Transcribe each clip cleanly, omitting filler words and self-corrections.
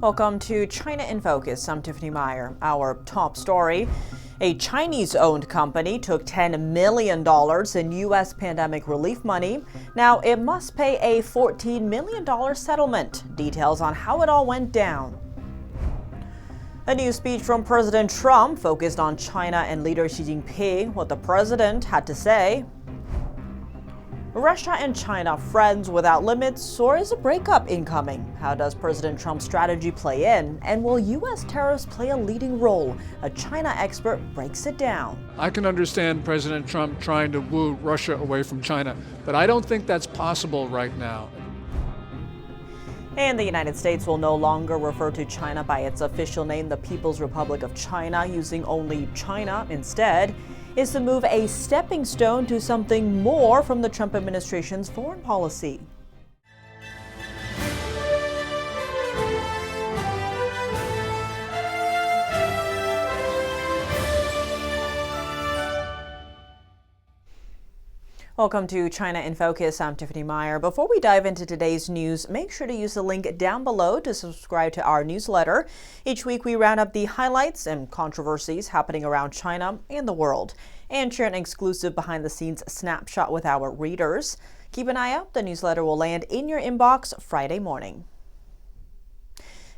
Welcome to China in Focus. I'm Tiffany Meyer. Our top story: a Chinese-owned company took $10 million in U.S. pandemic relief money. Now it must pay a $14 million settlement. Details on how it all went down. A new speech from President Trump focused on China and leader Xi Jinping, what the president had to say. Russia and China friends without limits, or is a breakup incoming? How does President Trump's strategy play in? And will U.S. tariffs play a leading role? A China expert breaks it down. I can understand President Trump trying to woo Russia away from China, but I don't think that's possible right now. And the United States will no longer refer to China by its official name, the People's Republic of China, using only China instead. Is the move a stepping stone to something more from the Trump administration's foreign policy? Welcome to China in Focus. I'm Tiffany Meyer. Before we dive into today's news, make sure to use the link down below to subscribe to our newsletter. Each week we round up the highlights and controversies happening around China and the world, and share an exclusive behind-the-scenes snapshot with our readers. Keep an eye out. The newsletter will land in your inbox Friday morning.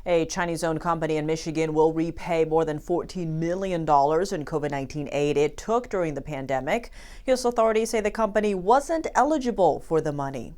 A Chinese-owned company in Michigan will repay more than $14 million in COVID-19 aid it took during the pandemic. U.S. authorities say the company wasn't eligible for the money.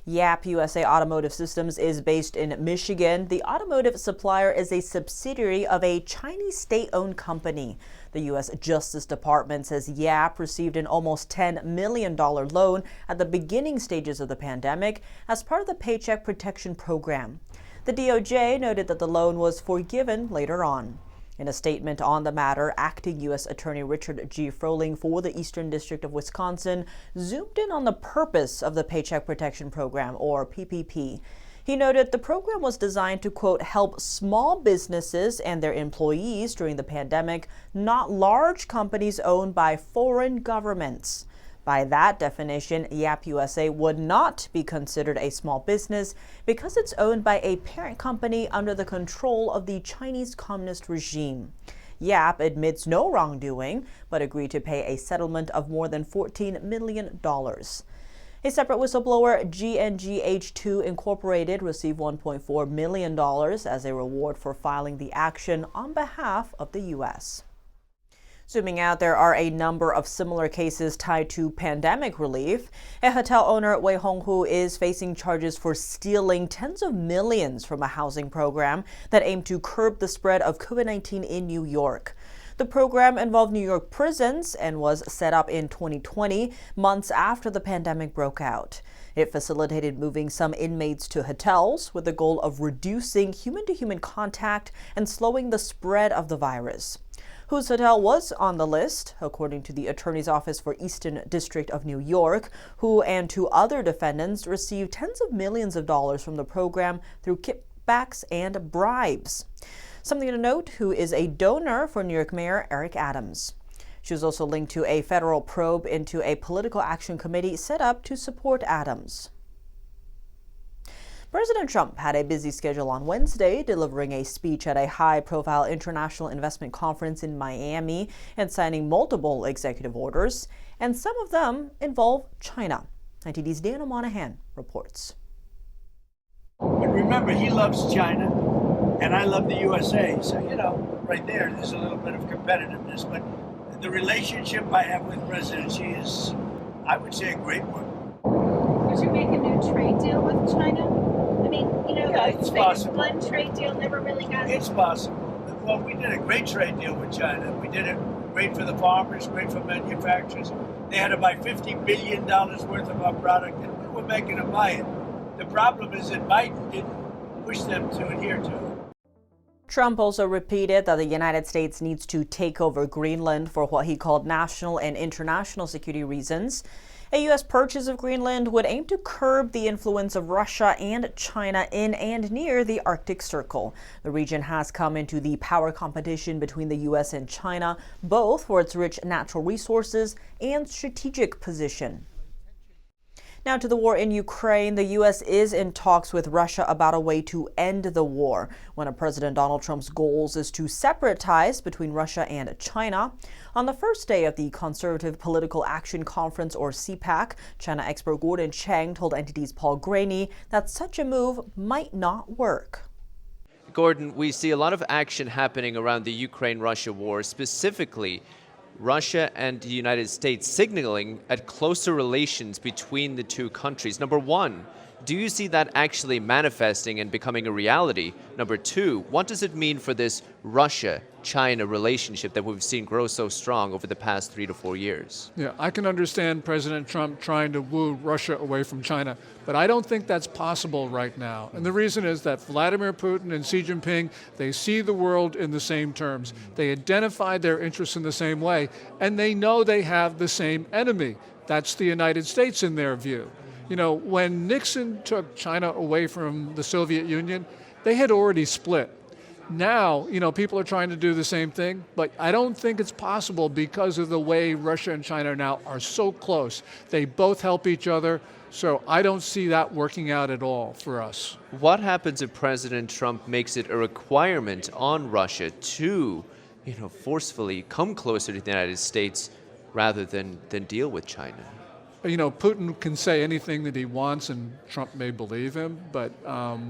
Yap USA Automotive Systems is based in Michigan. The automotive supplier is a subsidiary of a Chinese state-owned company. The U.S. Justice Department says Yap received an almost $10 million loan at the beginning stages of the pandemic as part of the Paycheck Protection Program. The DOJ noted that the loan was forgiven later on. In a statement on the matter, acting U.S. Attorney Richard G. Froling for the Eastern District of Wisconsin zoomed in on the purpose of the Paycheck Protection Program, or PPP. He noted the program was designed to, quote, help small businesses and their employees during the pandemic, not large companies owned by foreign governments. By that definition, Yap USA would not be considered a small business because it's owned by a parent company under the control of the Chinese Communist regime. Yap admits no wrongdoing, but agreed to pay a settlement of more than $14 million. A separate whistleblower, GNGH2 Incorporated, received $1.4 million as a reward for filing the action on behalf of the U.S. Zooming out, there are a number of similar cases tied to pandemic relief. A hotel owner, Wei Honghu, is facing charges for stealing tens of millions from a housing program that aimed to curb the spread of COVID-19 in New York. The program involved New York prisons and was set up in 2020, months after the pandemic broke out. It facilitated moving some inmates to hotels with the goal of reducing human-to-human contact and slowing the spread of the virus. Whose hotel was on the list, according to the Attorney's Office for Eastern District of New York, who and two other defendants received tens of millions of dollars from the program through kickbacks and bribes. Something to note, who is a donor for New York Mayor Eric Adams. She was also linked to a federal probe into a political action committee set up to support Adams. President Trump had a busy schedule on Wednesday, delivering a speech at a high-profile international investment conference in Miami and signing multiple executive orders, and some of them involve China. ITD's Dana Monahan reports. But remember, he loves China, and I love the USA. So, right there's a little bit of competitiveness. But the relationship I have with President Xi is, I would say, a great one. Would you make a new trade deal with China? I mean, it's possible. One trade deal never really got it. It's possible. Well, we did a great trade deal with China. We did it great for the farmers, great for manufacturers. They had to buy $50 billion worth of our product, and we were making them buy it. The problem is that Biden didn't push them to adhere to it. Trump also repeated that the United States needs to take over Greenland for what he called national and international security reasons. A U.S. purchase of Greenland would aim to curb the influence of Russia and China in and near the Arctic Circle. The region has come into the power competition between the U.S. and China, both for its rich natural resources and strategic position. Now to the war in Ukraine, the U.S. is in talks with Russia about a way to end the war. One of President Donald Trump's goals is to separate ties between Russia and China. On the first day of the Conservative Political Action Conference, or CPAC, China expert Chang told NTD's Paul Graney that such a move might not work. Gordon, we see a lot of action happening around the Ukraine-Russia war, specifically Russia and the United States signaling at closer relations between the two countries. Number one, do you see that actually manifesting and becoming a reality? Number two, what does it mean for this Russia-China relationship that we've seen grow so strong over the past 3 to 4 years? Yeah, I can understand President Trump trying to woo Russia away from China, but I don't think that's possible right now. And the reason is that Vladimir Putin and Xi Jinping, they see the world in the same terms. They identify their interests in the same way, and they know they have the same enemy. That's the United States in their view. You know, when Nixon took China away from the Soviet Union, they had already split. Now, you know, people are trying to do the same thing, but I don't think it's possible because of the way Russia and China now are so close. They both help each other, so I don't see that working out at all for us. What happens if President Trump makes it a requirement on Russia to, forcefully come closer to the United States rather than deal with China? You know, Putin can say anything that he wants and Trump may believe him, but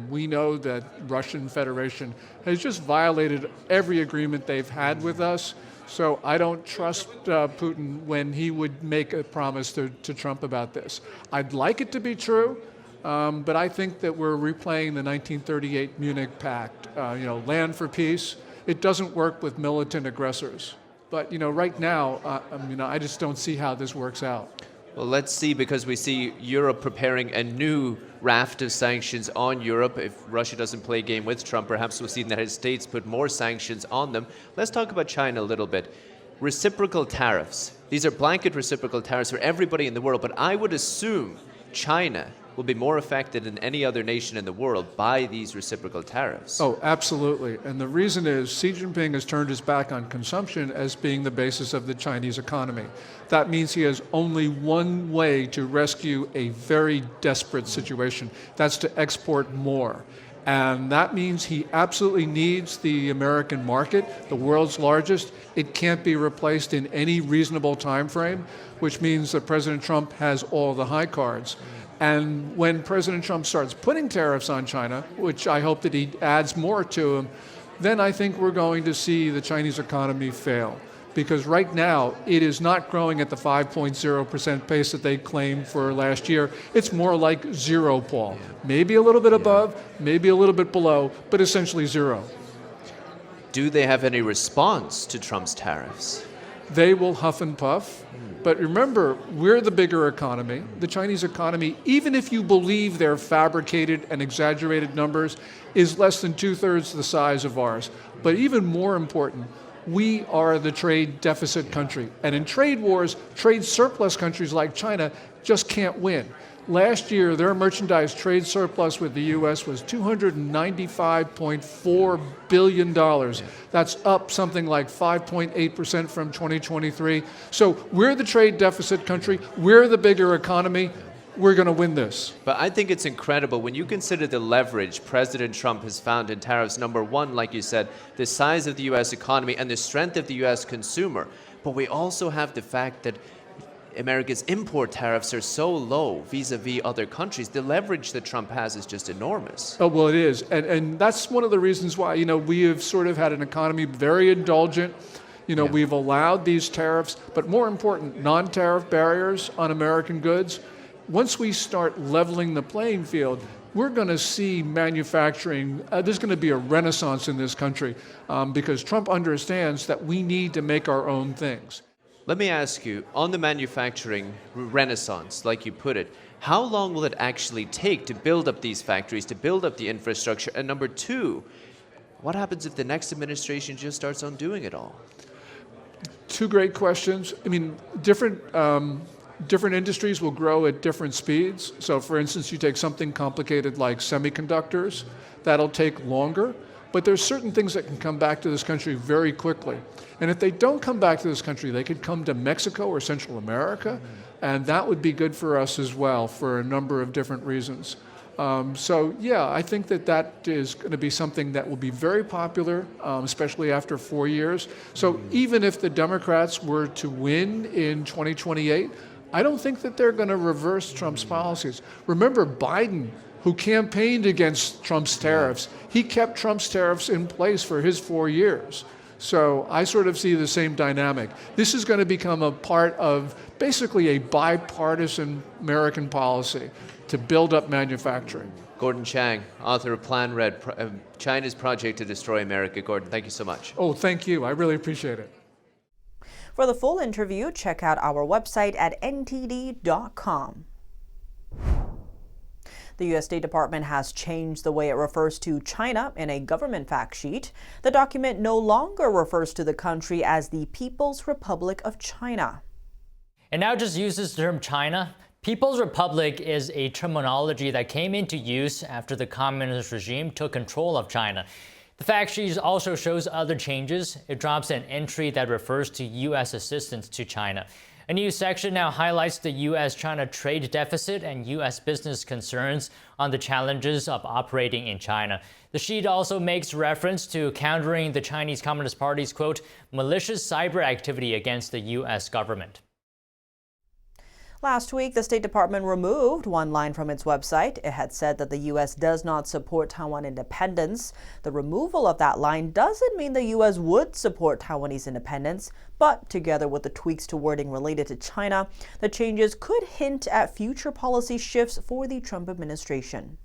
we know that Russian Federation has just violated every agreement they've had with us. So I don't trust Putin when he would make a promise to Trump about this. I'd like it to be true, but I think that we're replaying the 1938 Munich Pact, land for peace. It doesn't work with militant aggressors. But, right now, I just don't see how this works out. Well, let's see, because we see Europe preparing a new raft of sanctions on Europe. If Russia doesn't play a game with Trump, perhaps we'll see the United States put more sanctions on them. Let's talk about China a little bit. Reciprocal tariffs. These are blanket reciprocal tariffs for everybody in the world, but I would assume China will be more affected than any other nation in the world by these reciprocal tariffs. Oh, absolutely. And the reason is Xi Jinping has turned his back on consumption as being the basis of the Chinese economy. That means he has only one way to rescue a very desperate situation. That's to export more. And that means he absolutely needs the American market, the world's largest. It can't be replaced in any reasonable time frame, which means that President Trump has all the high cards. And when President Trump starts putting tariffs on China, which I hope that he adds more to them, then I think we're going to see the Chinese economy fail. Because right now, it is not growing at the 5.0% pace that they claimed for last year. It's more like zero, Paul. Maybe a little bit above, maybe a little bit below, but essentially zero. Do they have any response to Trump's tariffs? They will huff and puff. But remember, we're the bigger economy. The Chinese economy, even if you believe their fabricated and exaggerated numbers, is less than 2/3 the size of ours. But even more important, we are the trade deficit country. And in trade wars, trade surplus countries like China just can't win. Last year, their merchandise trade surplus with the U.S. was $295.4 billion. That's up something like 5.8% from 2023. So we're the trade deficit country. We're the bigger economy. We're going to win this. But I think it's incredible when you consider the leverage President Trump has found in tariffs. Number one, like you said, the size of the U.S. economy and the strength of the U.S. consumer. But we also have the fact that America's import tariffs are so low vis-a-vis other countries. The leverage that Trump has is just enormous. Oh, well, it is. And that's one of the reasons why, we have sort of had an economy very indulgent. We've allowed these tariffs, but more important, non-tariff barriers on American goods. Once we start leveling the playing field, we're going to see manufacturing. There's going to be a renaissance in this country because Trump understands that we need to make our own things. Let me ask you, on the manufacturing renaissance, like you put it, how long will it actually take to build up these factories, to build up the infrastructure? And number two, what happens if the next administration just starts undoing it all? Two great questions. Different industries will grow at different speeds. So for instance, you take something complicated like semiconductors, that'll take longer. But there's certain things that can come back to this country very quickly. And if they don't come back to this country, they could come to Mexico or Central America, and that would be good for us as well for a number of different reasons. So yeah, I think that is going to be something that will be very popular, especially after 4 years. So even if the Democrats were to win in 2028, I don't think that they're going to reverse Trump's policies. Remember Biden, who campaigned against Trump's tariffs, he kept Trump's tariffs in place for his 4 years. So I sort of see the same dynamic. This is going to become a part of basically a bipartisan American policy to build up manufacturing. Gordon Chang, author of Plan Red, China's Project to Destroy America. Gordon, thank you so much. Oh, thank you. I really appreciate it. For the full interview, check out our website at ntd.com. The U.S. State Department has changed the way it refers to China in a government fact sheet. The document no longer refers to the country as the People's Republic of China. It now just uses the term China. People's Republic is a terminology that came into use after the communist regime took control of China. The fact sheet also shows other changes. It drops an entry that refers to U.S. assistance to China. A new section now highlights the U.S.-China trade deficit and U.S. business concerns on the challenges of operating in China. The sheet also makes reference to countering the Chinese Communist Party's, quote, malicious cyber activity against the U.S. government. Last week, the State Department removed one line from its website. It had said that the U.S. does not support Taiwan independence. The removal of that line doesn't mean the U.S. would support Taiwanese independence, but together with the tweaks to wording related to China, the changes could hint at future policy shifts for the Trump administration.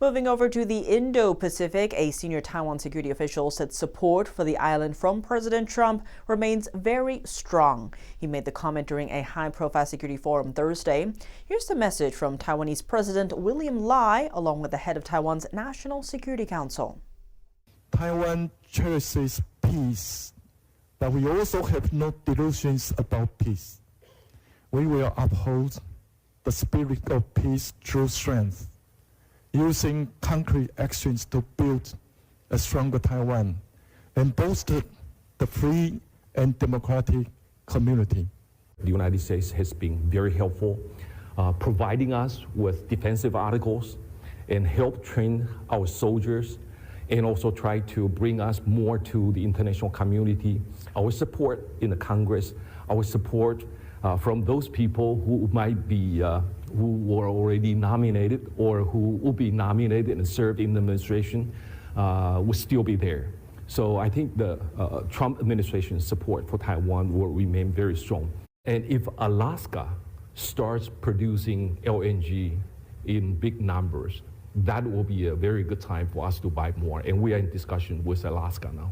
Moving over to the Indo-Pacific, a senior Taiwan security official said support for the island from President Trump remains very strong. He made the comment during a high-profile security forum Thursday. Here's the message from Taiwanese President William Lai, along with the head of Taiwan's National Security Council. Taiwan cherishes peace, but we also have no delusions about peace. We will uphold the spirit of peace through strength, using concrete actions to build a stronger Taiwan and bolster the free and democratic community. The United States has been very helpful, providing us with defensive articles and help train our soldiers and also try to bring us more to the international community. Our support in the Congress, our support from those people who might be who were already nominated or who will be nominated and served in the administration will still be there. So I think the Trump administration's support for Taiwan will remain very strong. And if Alaska starts producing LNG in big numbers, that will be a very good time for us to buy more. And we are in discussion with Alaska now.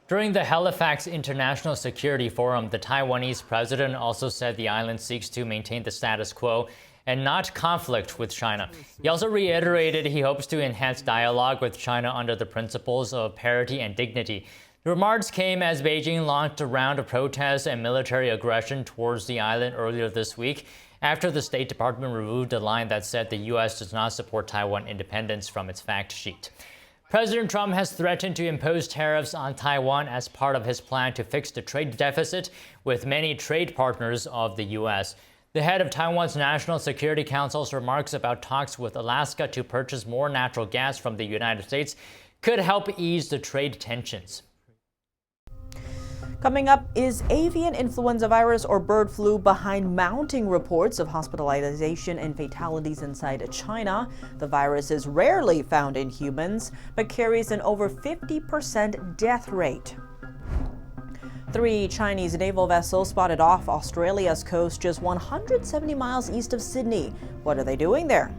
During the Halifax International Security Forum, the Taiwanese president also said the island seeks to maintain the status quo and not conflict with China. He also reiterated he hopes to enhance dialogue with China under the principles of parity and dignity. The remarks came as Beijing launched a round of protests and military aggression towards the island earlier this week, after the State Department removed a line that said the U.S. does not support Taiwan independence from its fact sheet. President Trump has threatened to impose tariffs on Taiwan as part of his plan to fix the trade deficit with many trade partners of the U.S. The head of Taiwan's National Security Council's remarks about talks with Alaska to purchase more natural gas from the United States could help ease the trade tensions. Coming up, is avian influenza virus or bird flu behind mounting reports of hospitalization and fatalities inside China? The virus is rarely found in humans, but carries an over 50% death rate. 3 Chinese naval vessels spotted off Australia's coast just 170 miles east of Sydney. What are they doing there?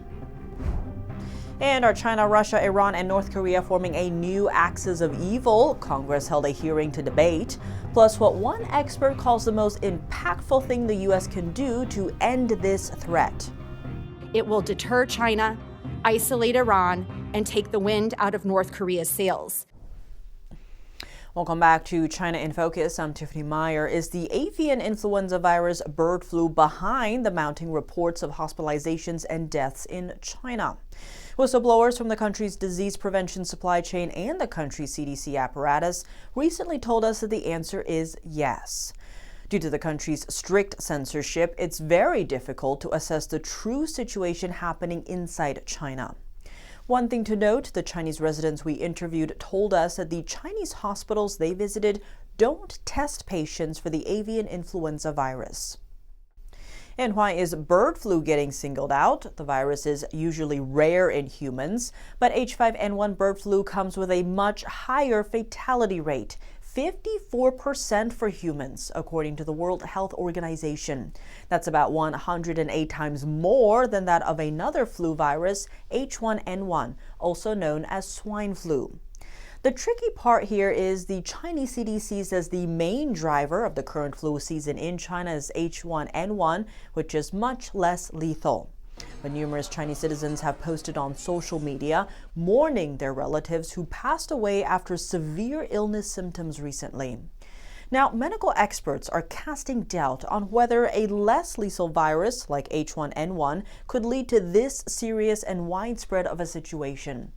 And are China, Russia, Iran, and North Korea forming a new axis of evil? Congress held a hearing to debate. Plus, what one expert calls the most impactful thing the U.S. can do to end this threat. It will deter China, isolate Iran, and take the wind out of North Korea's sails. Welcome back to China in Focus. I'm Tiffany Meyer. Is the avian influenza virus bird flu behind the mounting reports of hospitalizations and deaths in China? Whistleblowers from the country's disease prevention supply chain and the country's CDC apparatus recently told us that the answer is yes. Due to the country's strict censorship, it's very difficult to assess the true situation happening inside China. One thing to note, the Chinese residents we interviewed told us that the Chinese hospitals they visited don't test patients for the avian influenza virus. And why is bird flu getting singled out? The virus is usually rare in humans, but H5N1 bird flu comes with a much higher fatality rate, 54% for humans, according to the World Health Organization. That's about 108 times more than that of another flu virus, H1N1, also known as swine flu. The tricky part here is the Chinese CDC says the main driver of the current flu season in China is H1N1, which is much less lethal. But numerous Chinese citizens have posted on social media mourning their relatives who passed away after severe illness symptoms recently. Now, medical experts are casting doubt on whether a less lethal virus like H1N1 could lead to this serious and widespread of a situation.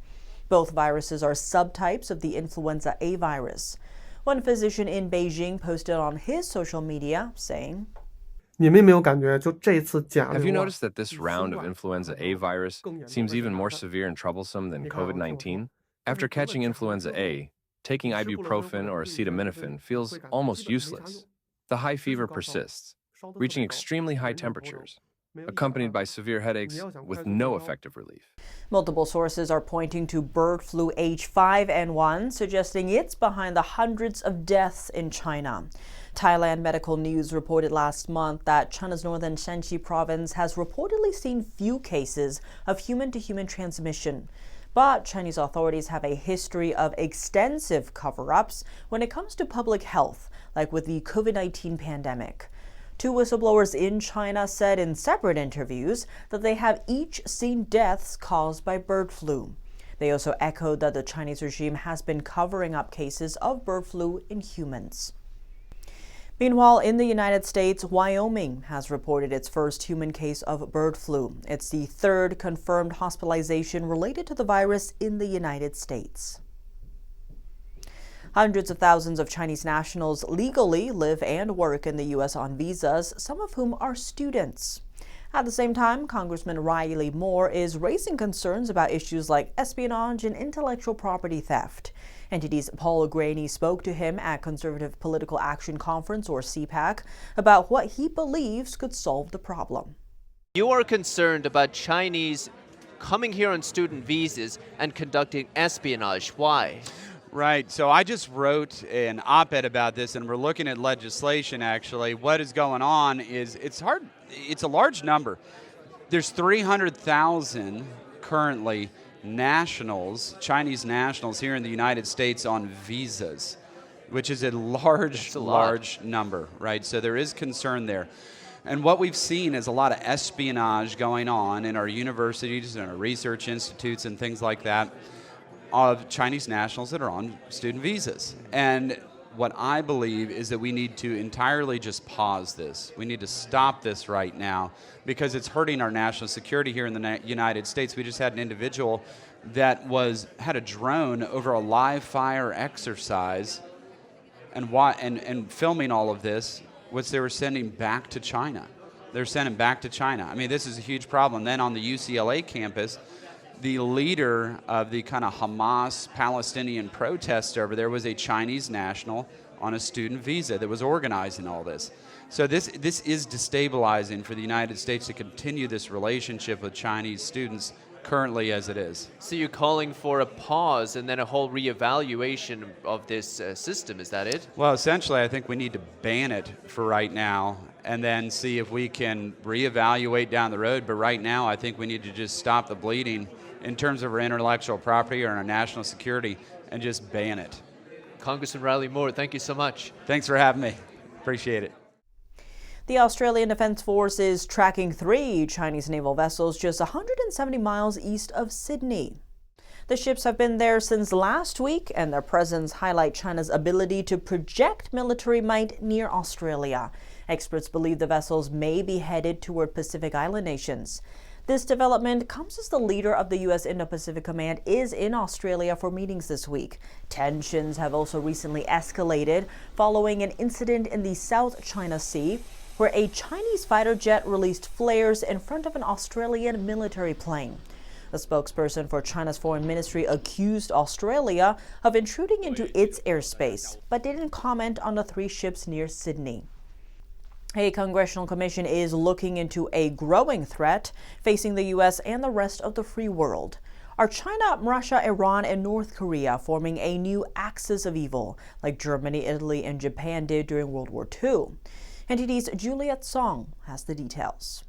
Both viruses are subtypes of the influenza A virus. One physician in Beijing posted on his social media saying, Have you noticed that this round of influenza A virus seems even more severe and troublesome than COVID-19? After catching influenza A, taking ibuprofen or acetaminophen feels almost useless. The high fever persists, reaching extremely high temperatures, accompanied by severe headaches with no effective relief. Multiple sources are pointing to bird flu H5N1, suggesting it's behind the hundreds of deaths in China. Thailand Medical News reported last month that China's northern Shanxi province has reportedly seen few cases of human-to-human transmission. But Chinese authorities have a history of extensive cover-ups when it comes to public health, like with the COVID-19 pandemic. Two whistleblowers in China said in separate interviews that they have each seen deaths caused by bird flu. They also echoed that the Chinese regime has been covering up cases of bird flu in humans. Meanwhile, in the United States, Wyoming has reported its first human case of bird flu. It's the third confirmed hospitalization related to the virus in the United States. Hundreds of thousands of Chinese nationals legally live and work in the U.S. on visas, some of whom are students. At the same time, Congressman Riley Moore is raising concerns about issues like espionage and intellectual property theft. NTD's Paul Graney spoke to him at Conservative Political Action Conference, or CPAC, about what he believes could solve the problem. You are concerned about Chinese coming here on student visas and conducting espionage. Why? Right. So I just wrote an op-ed about this, and we're looking at legislation, actually. What is going on is it's hard. It's a large number. There's 300,000 currently nationals, Chinese nationals here in the United States on visas, which is a large number, right? So there is concern there. And what we've seen is a lot of espionage going on in our universities and our research institutes and things like that of Chinese nationals that are on student visas. And what I believe is that we need to entirely just pause this. We need to stop this right now because it's hurting our national security here in the United States. We just had an individual that had a drone over a live fire exercise and filming all of this, which they were sending back to China. They're sending back to China. I mean, this is a huge problem. Then on the UCLA campus, the leader of the kind of Hamas Palestinian protest over there was a Chinese national on a student visa that was organizing all this. So this is destabilizing for the United States to continue this relationship with Chinese students currently as it is. So you're calling for a pause and then a whole reevaluation of this system, is that it? Well, essentially, I think we need to ban it for right now and then see if we can reevaluate down the road. But right now, I think we need to just stop the bleeding in terms of our intellectual property or our national security and just ban it. Congressman Riley Moore, thank you so much. Thanks for having me. Appreciate it. The Australian Defence Force is tracking 3 Chinese naval vessels just 170 miles east of Sydney. The ships have been there since last week, and their presence highlights China's ability to project military might near Australia. Experts believe the vessels may be headed toward Pacific Island nations. This development comes as the leader of the U.S. Indo-Pacific Command is in Australia for meetings this week. Tensions have also recently escalated following an incident in the South China Sea, where a Chinese fighter jet released flares in front of an Australian military plane. A spokesperson for China's foreign ministry accused Australia of intruding into its airspace, but didn't comment on the 3 ships near Sydney. A congressional commission is looking into a growing threat facing the U.S. and the rest of the free world. Are China, Russia, Iran, and North Korea forming a new axis of evil, like Germany, Italy, and Japan did during World War II? NTD's Juliet Song has the details.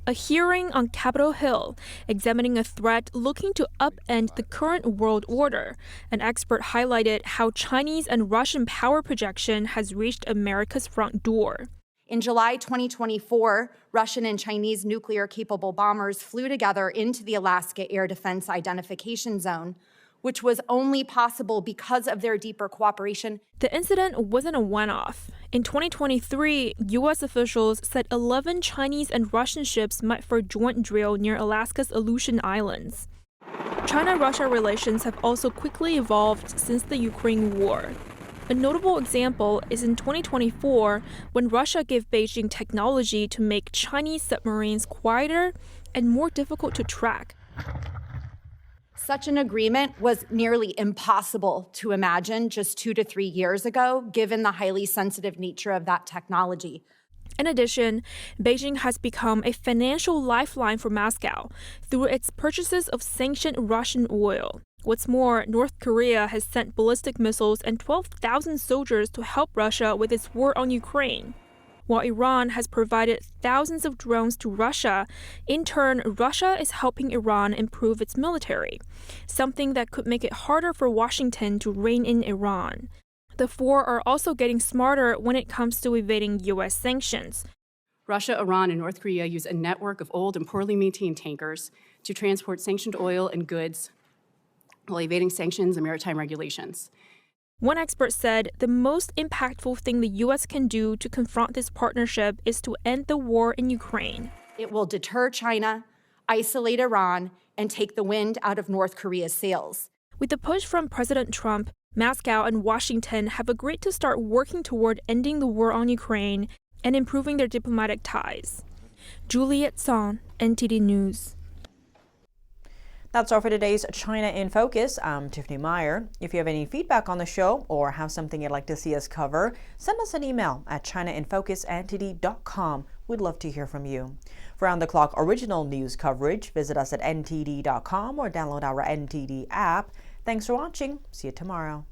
A hearing on Capitol Hill examining a threat looking to upend the current world order. An expert highlighted how Chinese and Russian power projection has reached America's front door. In July 2024, Russian and Chinese nuclear-capable bombers flew together into the Alaska Air Defense Identification Zone, which was only possible because of their deeper cooperation. The incident wasn't a one-off. In 2023, U.S. officials said 11 Chinese and Russian ships met for joint drill near Alaska's Aleutian Islands. China-Russia relations have also quickly evolved since the Ukraine war. A notable example is in 2024, when Russia gave Beijing technology to make Chinese submarines quieter and more difficult to track. Such an agreement was nearly impossible to imagine just 2 to 3 years ago, given the highly sensitive nature of that technology. In addition, Beijing has become a financial lifeline for Moscow through its purchases of sanctioned Russian oil. What's more, North Korea has sent ballistic missiles and 12,000 soldiers to help Russia with its war on Ukraine. While Iran has provided thousands of drones to Russia, in turn, Russia is helping Iran improve its military, something that could make it harder for Washington to rein in Iran. The 4 are also getting smarter when it comes to evading U.S. sanctions. Russia, Iran, and North Korea use a network of old and poorly maintained tankers to transport sanctioned oil and goods while evading sanctions and maritime regulations. One expert said the most impactful thing the U.S. can do to confront this partnership is to end the war in Ukraine. It will deter China, isolate Iran, and take the wind out of North Korea's sails. With the push from President Trump, Moscow and Washington have agreed to start working toward ending the war on Ukraine and improving their diplomatic ties. Juliet Song, NTD News. That's all for today's China in Focus. I'm Tiffany Meyer. If you have any feedback on the show or have something you'd like to see us cover, send us an email at chinainfocus@ntd.com. We'd love to hear from you. For round-the-clock original news coverage, visit us at ntd.com or download our NTD app. Thanks for watching. See you tomorrow.